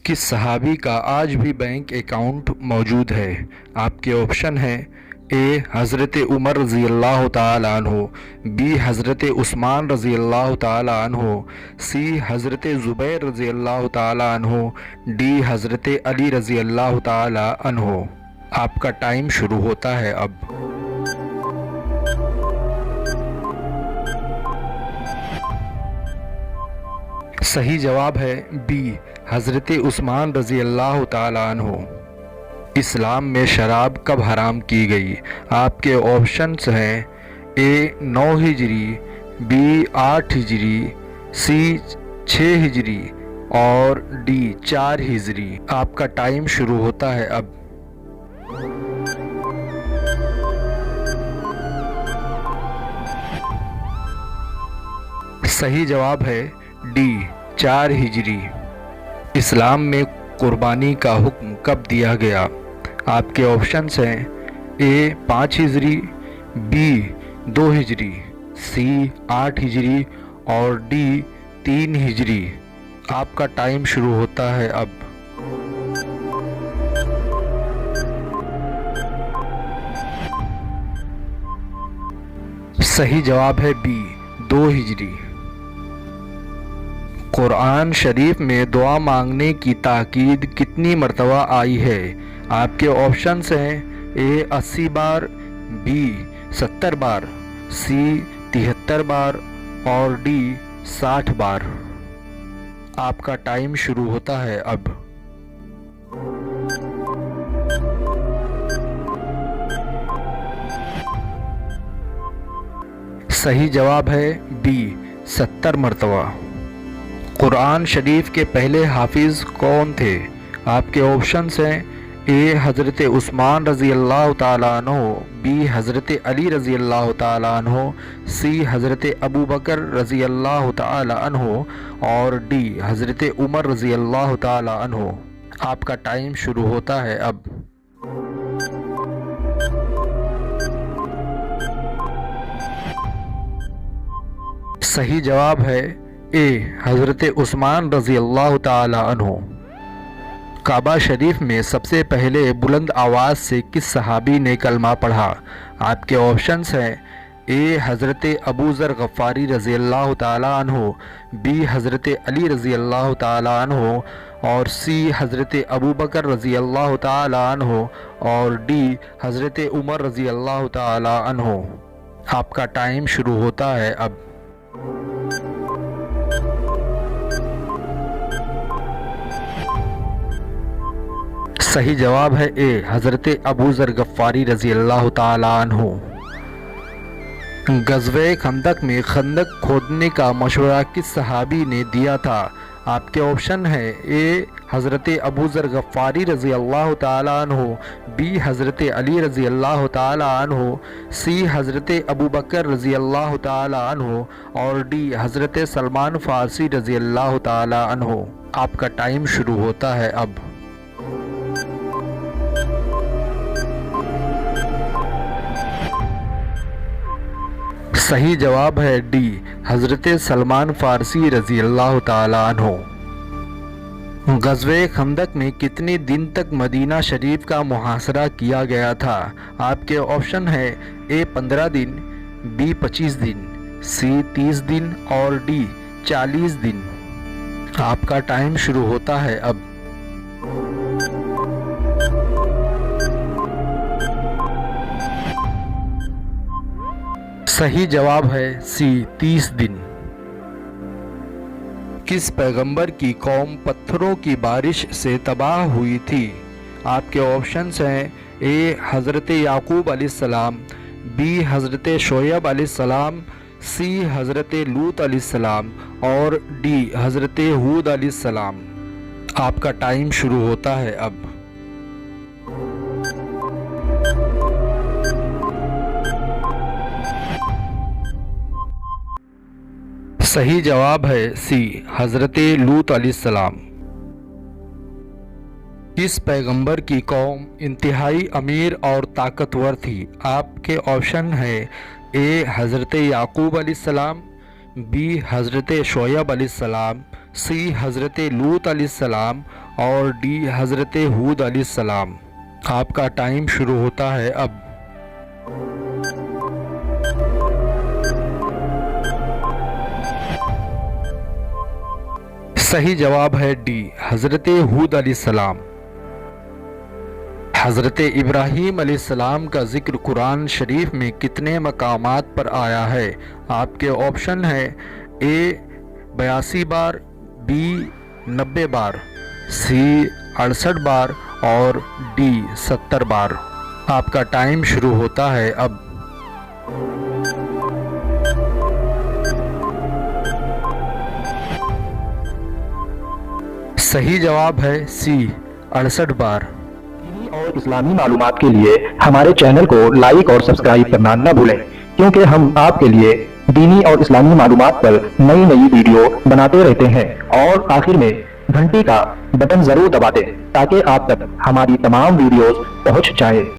किस सहाबी का आज भी बैंक अकाउंट मौजूद है? आपके ऑप्शन हैं ए हज़रत उमर रज़ी अल्लाह ताला अन्हु, बी हज़रत उस्मान रज़ी अल्लाह ताला अन्हु, सी हज़रत ज़ुबैर रज़ी अल्लाह ताला अन्हु, डी हज़रत अली रज़ी अल्लाह ताला अन्हु। आपका टाइम शुरू होता है अब। सही जवाब है बी हज़रत उस्मान रज़ी अल्लाह ताला अन्हु। इस्लाम में शराब कब हराम की गई? आपके ऑप्शंस हैं ए 9 हिजरी, बी 8 हिजरी, सी 6 हिजरी और डी 4 हिजरी। आपका टाइम शुरू होता है अब। सही जवाब है डी 4 हिजरी। इस्लाम में कुर्बानी का हुक्म कब दिया गया? आपके ऑप्शंस हैं ए 5 हिजरी, बी 2 हिजरी, सी 8 हिजरी और डी 3 हिजरी। आपका टाइम शुरू होता है अब। सही जवाब है बी 2 हिजरी। कुरान शरीफ में दुआ मांगने की ताकीद कितनी मरतबा आई है? आपके ऑप्शंस हैं ए 80 बार, बी 70 बार, सी 73 बार और डी 60 बार। आपका टाइम शुरू होता है अब। सही जवाब है बी 70 मरतबा। कुरान शरीफ के पहले हाफिज़ कौन थे? आपके ऑप्शंस हैं ए हज़रत उस्मान रज़ी अल्लाह ताला अन्हु, बी हज़रत अली रज़ी अल्लाह ताला अन्हु, सी हज़रत अबू बकर रज़ी अल्लाह ताला अन्हु और डी हज़रत उमर रज़ी अल्लाह ताला अन्हु। आपका टाइम शुरू होता है अब। सही जवाब है ए हज़रत उस्मान रज़ी अल्लाह ताला अन्हु। काबा शरीफ में सबसे पहले बुलंद आवाज़ से किस सहाबी ने कलमा पढ़ा? आपके ऑप्शंस हैं ए हज़रत अबू ज़र गफ़ारी रज़ी अल्लाह ताला अन्हु, बी हज़रत अली रज़ी अल्लाह ताला अन्हु और सी हज़रत अबू बकर रज़ी अल्लाह ताला अन्हु और डी हज़रत उमर रज़ी अल्लाह ताला अन्हु। आपका टाइम शुरू होता है अब। सही जवाब है ए हज़रत अबू ज़र गफ़ारी रज़ी अल्लाह ताला अन्हु। ग़ज़वे खंदक में खंदक खोदने का मशवरा किस सहाबी ने दिया था? आपके ऑप्शन है ए हज़रत अबू ज़र गफ़ारी रज़ी अल्लाह ताला अन्हु, बी हज़रत अली रज़ी अल्लाह ताला अन्हु, सी हज़रत अबू बकर रज़ी अल्लाह ताला अन्हु और डी हज़रत सलमान फ़ारसी रज़ी अल्लाह ताला अन्हु। आपका टाइम शुरू होता है अब। सही जवाब है डी हज़रत सलमान फ़ारसी रज़ी अल्लाह ताला अन्हु। ग़ज़वे खंदक में कितने दिन तक मदीना शरीफ का मुहासरा किया गया था? आपके ऑप्शन है ए 15 दिन, बी 25 दिन, सी 30 दिन और डी 40 दिन। आपका टाइम शुरू होता है अब। सही जवाब है सी 30 दिन। किस पैगंबर की कौम पत्थरों की बारिश से तबाह हुई थी? आपके ऑप्शंस हैं ए हज़रत याकूब अलैहिस्सलाम, बी हज़रत शोएब अलैहिस्सलाम, सी हज़रत लूत अलैहिस्सलाम और डी हज़रत हूद अलैहिस्सलाम। आपका टाइम शुरू होता है अब। सही जवाब है सी हज़रत लूत अलैहिस्सलाम। किस पैगंबर की कौम इंतहाई अमीर और ताकतवर थी? आपके ऑप्शन है ए हज़रत याकूब अलैहिस्सलाम, बी हज़रत शोएब अलैहिस्सलाम, सी हज़रत लूत अलैहिस्सलाम اور ڈی حضرت ہود علیہ السلام۔ آپ کا ٹائم شروع ہوتا ہے اب۔ صحیح جواب ہے ڈی حضرت ہود علیہ السلام۔ حضرت ابراہیم علیہ السلام کا ذکر قرآن شریف میں کتنے مقامات پر آیا ہے؟ آپ کے آپشن ہے اے 82 بار، بی 90 بار، سی 68 بار اور ڈی 70 بار۔ آپ کا ٹائم شروع ہوتا ہے اب۔ صحیح جواب ہے سی 68 بار۔ اور اسلامی معلومات کے لیے ہمارے چینل کو لائک اور سبسکرائب کرنا نہ بھولیں، کیونکہ ہم آپ کے لیے دینی اور اسلامی معلومات پر نئی ویڈیو بناتے رہتے ہیں۔ اور آخر میں گھنٹی کا بٹن ضرور دبا دیں تاکہ آپ تک ہماری تمام ویڈیوز پہنچ جائیں۔